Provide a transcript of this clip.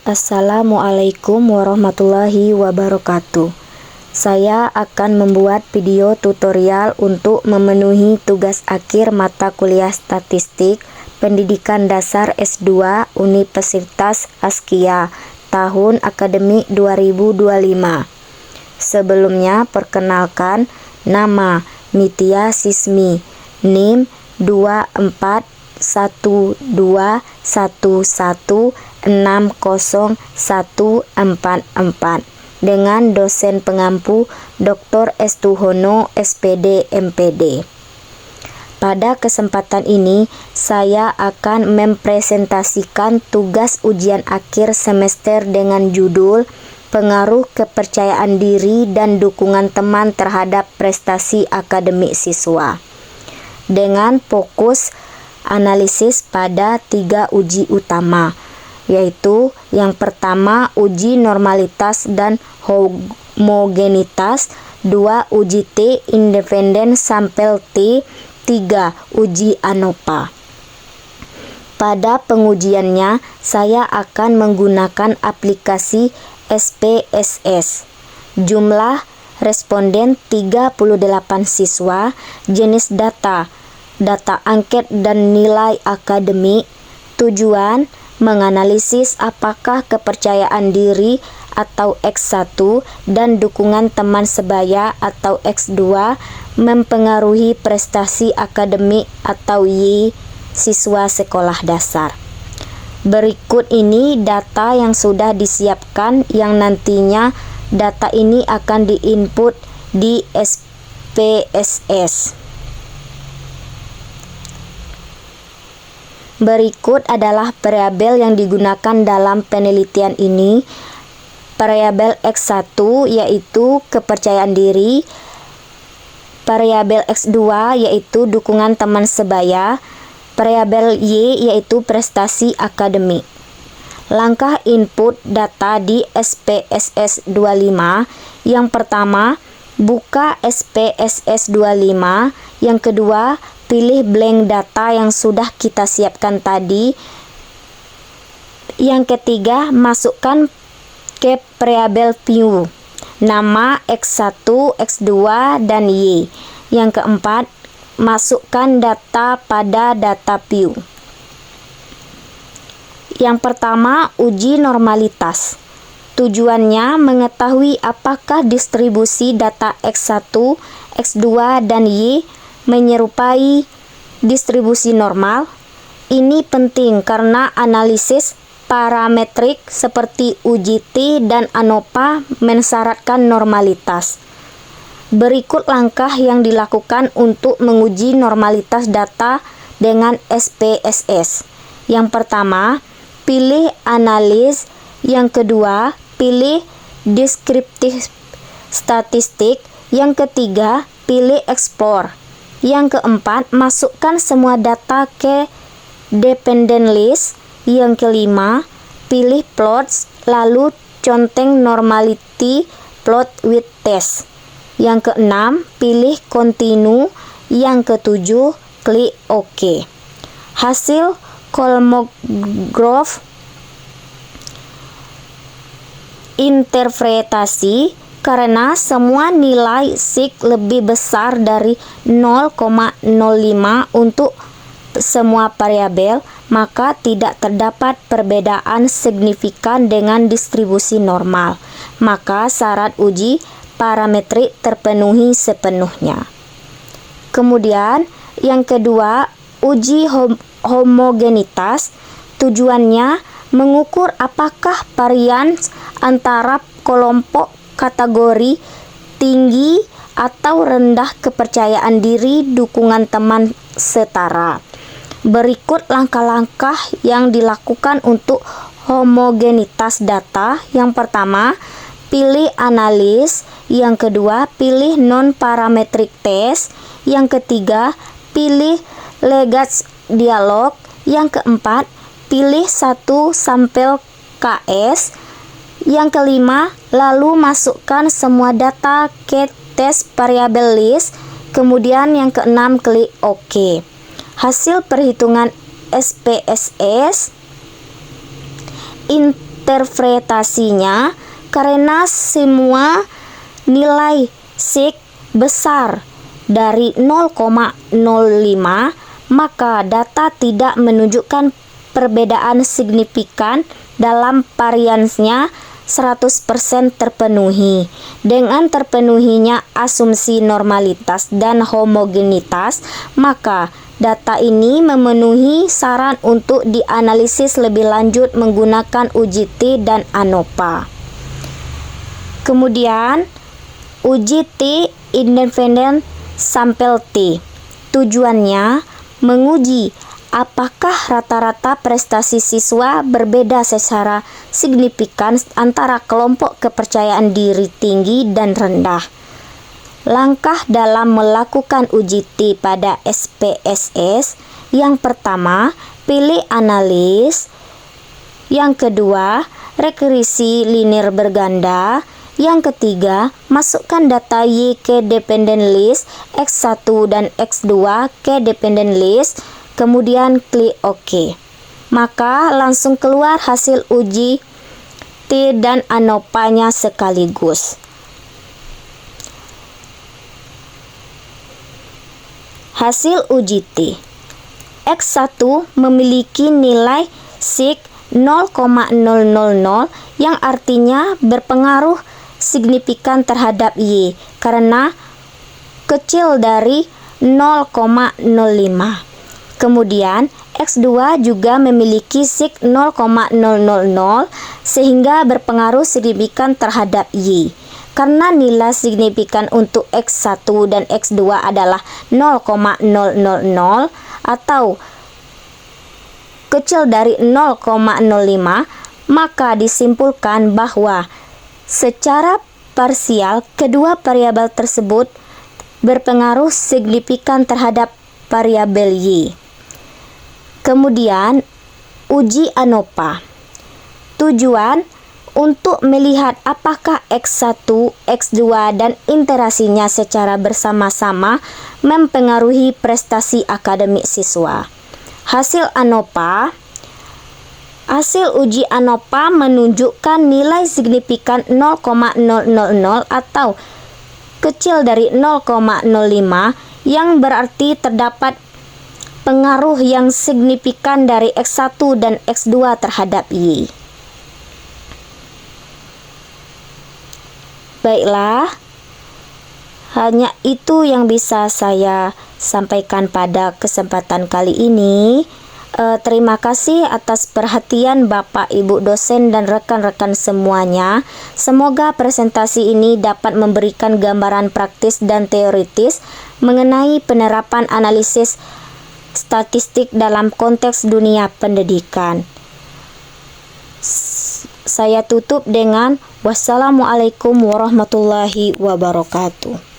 Assalamualaikum warahmatullahi wabarakatuh. Saya akan membuat video tutorial untuk memenuhi tugas akhir mata kuliah Statistik Pendidikan Dasar S2 Universitas Askia tahun akademik 2025. Sebelumnya perkenalkan, nama Mitya Sismi, NIM 24111600144 dengan dosen pengampu Dr. Estuhono SPD MPD. Pada kesempatan ini, saya akan mempresentasikan tugas ujian akhir semester dengan judul Pengaruh Kepercayaan Diri dan Dukungan Teman Terhadap Prestasi Akademik Siswa, dengan fokus analisis pada 3 uji utama, yaitu yang pertama uji normalitas dan homogenitas, 2 uji T independen sampel T, 3 uji ANOPA. Pada pengujiannya, saya akan menggunakan aplikasi SPSS. Jumlah responden 38 siswa, jenis data angket dan nilai akademik. Tujuan menganalisis apakah kepercayaan diri atau X1 dan dukungan teman sebaya atau X2 mempengaruhi prestasi akademik atau Y siswa sekolah dasar. Berikut ini data yang sudah disiapkan yang nantinya data ini akan diinput di SPSS. Berikut adalah variabel yang digunakan dalam penelitian ini. Variabel X1 yaitu kepercayaan diri, variabel X2 yaitu dukungan teman sebaya, variabel Y yaitu prestasi akademik. Langkah input data di SPSS 25. Yang pertama, buka SPSS 25. Yang kedua, pilih blank data yang sudah kita siapkan tadi. Yang ketiga, masukkan ke variabel view nama X1, X2, dan Y. Yang keempat, masukkan data pada data view. Yang pertama, uji normalitas. Tujuannya mengetahui apakah distribusi data X1, X2, dan Y menyerupai distribusi normal. Ini penting karena analisis parametrik seperti uji T dan ANOPA mensyaratkan normalitas. Berikut langkah yang dilakukan untuk menguji normalitas data dengan SPSS. Yang pertama, pilih analis. Yang kedua, pilih deskriptif statistik. Yang ketiga, pilih explore. Yang keempat, masukkan semua data ke dependent list. Yang kelima, pilih plots, lalu conteng normality plot with test. Yang keenam, pilih continue. Yang ketujuh, klik OK. Hasil Kolmogorov interpretasi karena semua nilai sig lebih besar dari 0,05 untuk semua variabel, maka tidak terdapat perbedaan signifikan dengan distribusi normal. Maka syarat uji parametrik terpenuhi sepenuhnya. Kemudian yang kedua, uji homogenitas. Tujuannya mengukur apakah varians antara kelompok kategori tinggi atau rendah kepercayaan diri dukungan teman setara. Berikut langkah-langkah yang dilakukan untuk homogenitas data. Yang pertama, pilih analis. Yang kedua, pilih non-parametric test. Yang ketiga, pilih Legage dialog. Yang keempat, pilih 1 sampel KS. Yang kelima, lalu masukkan semua data ke test variable list. Kemudian yang keenam, klik OK. Hasil perhitungan SPSS interpretasinya, karena semua nilai sig besar dari 0,05, maka data tidak menunjukkan perbedaan signifikan dalam variansnya 100% terpenuhi. Dengan terpenuhinya asumsi normalitas dan homogenitas, maka data ini memenuhi syarat untuk dianalisis lebih lanjut menggunakan uji T dan ANOVA. Kemudian, uji T independent sample T. Tujuannya menguji apakah rata-rata prestasi siswa berbeda secara signifikan antara kelompok kepercayaan diri tinggi dan rendah. Langkah dalam melakukan uji T pada SPSS: yang pertama, pilih analis. Yang kedua, regresi linear berganda. Yang ketiga, masukkan data Y ke dependent list, X1 dan X2 ke dependent list, kemudian klik OK. Maka langsung keluar hasil uji T dan ANOVA-nya sekaligus. Hasil uji T. X1 memiliki nilai sig 0,000 yang artinya berpengaruh signifikan terhadap Y karena kecil dari 0,05. Kemudian X2 juga memiliki sig 0,000 sehingga berpengaruh signifikan terhadap Y. Karena nilai signifikan untuk X1 dan X2 adalah 0,000 atau kecil dari 0,05, maka disimpulkan bahwa secara parsial kedua variabel tersebut berpengaruh signifikan terhadap variabel Y. Kemudian, uji ANOVA. Tujuan untuk melihat apakah X1, X2 dan interaksinya secara bersama-sama mempengaruhi prestasi akademik siswa. Hasil uji ANOVA menunjukkan nilai signifikan 0,000 atau kecil dari 0,05, yang berarti terdapat pengaruh yang signifikan dari X1 dan X2 terhadap Y. Baiklah, hanya itu yang bisa saya sampaikan pada kesempatan kali ini. Terima kasih atas perhatian Bapak, Ibu dosen dan rekan-rekan semuanya. Semoga presentasi ini dapat memberikan gambaran praktis dan teoritis mengenai penerapan analisis statistik dalam konteks dunia pendidikan. Saya tutup dengan wassalamualaikum warahmatullahi wabarakatuh.